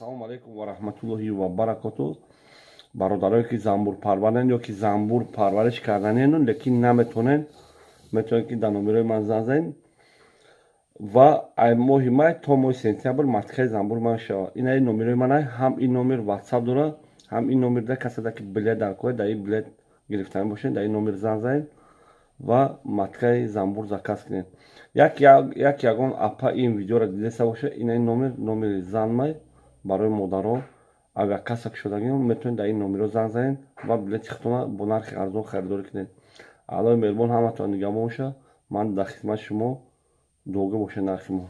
Ассалому алайкум ва раҳматуллоҳи ва баракатуҳ. Бародарое ки занбур парварен ё ки занбур парвариш карданену лекин наметонен, метавонед ки дар номерои ман занг занед ва аз моҳи май то моҳи сентябр матхаи занбур ман шавад. Ин номерои ман ҳам ин номер ватсап дорад, ҳам ин номер да касе да ки билет дар кор дар ин билет гирифтани бошед, дар ин номер занг занед ва матхаи занбур заказ кунед. як ягон апа ин видеоро дидаста бошед, ин номери занмай барои модарҳо авиакассак шудагиҳо метавонед дар ин номерҳо занг занед ва билети худтона бо нархи арзон харидорӣ кунед. аллои меҳрубон ҳаматон нигоҳбон бошад. Ман дар хидмати шумо. дуогӯ бошед нархи мо.